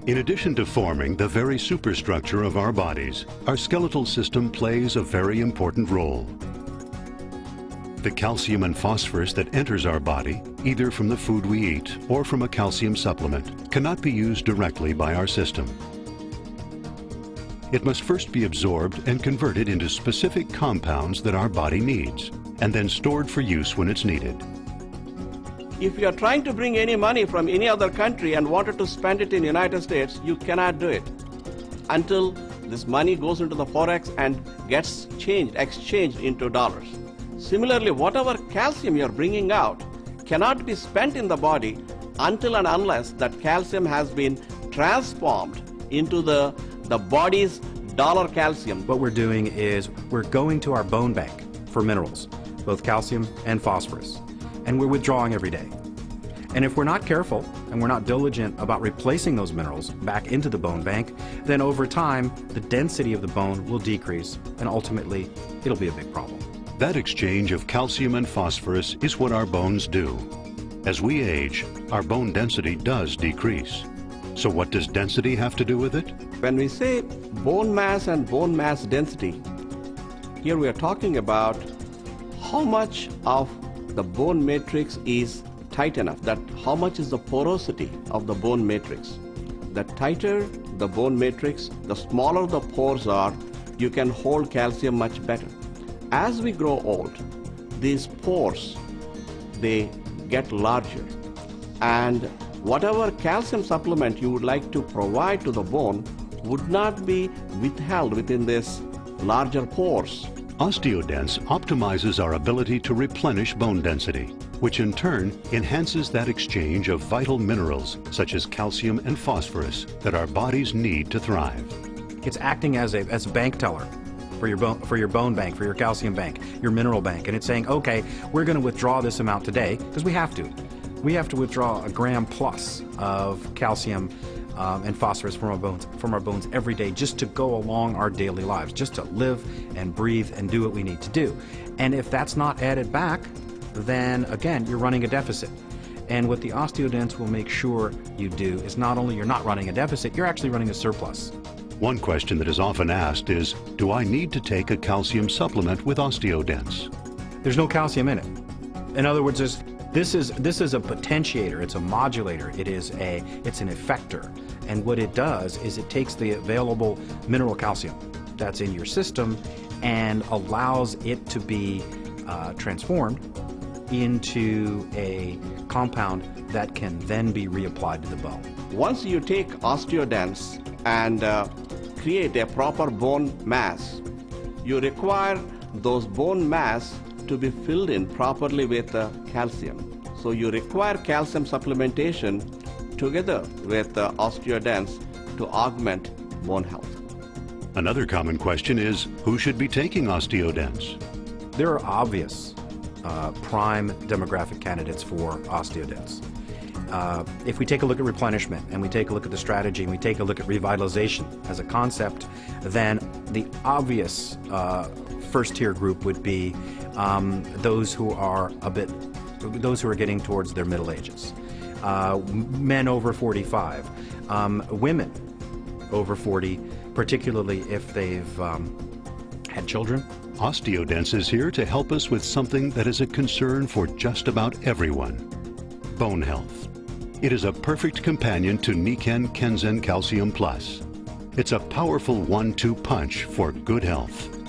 In addition to forming the very superstructure of our bodies, our skeletal system plays a very important role. The calcium and phosphorus that enters our body, either from the food we eat or from a calcium supplement, cannot be used directly by our system. It must first be absorbed and converted into specific compounds that our body needs, and then stored for use when it's needed. If you are trying to bring any money from any other country and wanted to spend it in the United States, you cannot do it until this money goes into the forex and gets exchanged into dollars. Similarly, whatever calcium you are bringing out cannot be spent in the body until and unless that calcium has been transformed into the body's dollar calcium. What we're doing is we're going to our bone bank for minerals, both calcium and phosphorus, and we're withdrawing every day. And if we're not careful and we're not diligent about replacing those minerals back into the bone bank, then over time the density of the bone will decrease, and ultimately it'll be a big problem. That exchange of calcium and phosphorus is what our bones do. As we age, our bone density does decrease. So what does density have to do with it? When we say bone mass and bone mass density, here we are talking about how much of the bone matrix is tight enough, that how much is the porosity of the bone matrix. The tighter the bone matrix, the smaller the pores are, you can hold calcium much better. As we grow old, these pores, they get larger, and whatever calcium supplement you would like to provide to the bone would not be withheld within this larger pores. OsteoDenx optimizes our ability to replenish bone density, which in turn enhances that exchange of vital minerals such as calcium and phosphorus that our bodies need to thrive. It's acting as a bank teller for your bone bank, for your calcium bank, your mineral bank, and it's saying, okay, we're going to withdraw this amount today because we have to. We have to withdraw a gram plus of calcium and phosphorus from our bones every day just to go along our daily lives, just to live and breathe and do what we need to do. And if that's not added back, then again, you're running a deficit. And what the OsteoDenx will make sure you do is not only you're not running a deficit, you're actually running a surplus. One question that is often asked is, do I need to take a calcium supplement with OsteoDenx? There's no calcium in it. In other words, this is a potentiator, it's a modulator, it's an effector. And what it does is it takes the available mineral calcium that's in your system and allows it to be transformed into a compound that can then be reapplied to the bone. Once you take OsteoDenx and create a proper bone mass, you require those bone mass to be filled in properly with calcium. So you require calcium supplementation together with OsteoDenx to augment bone health. Another common question is, who should be taking OsteoDenx? There are obvious prime demographic candidates for OsteoDenx. If we take a look at replenishment and we take a look at the strategy and we take a look at revitalization as a concept, then the obvious first-tier group would be those who are getting towards their middle ages, men over 45, women over 40, particularly if they've had children. OsteoDenx is here to help us with something that is a concern for just about everyone: bone health. It is a perfect companion to Nikken Calcium Plus. It's a powerful 1-2 punch for good health.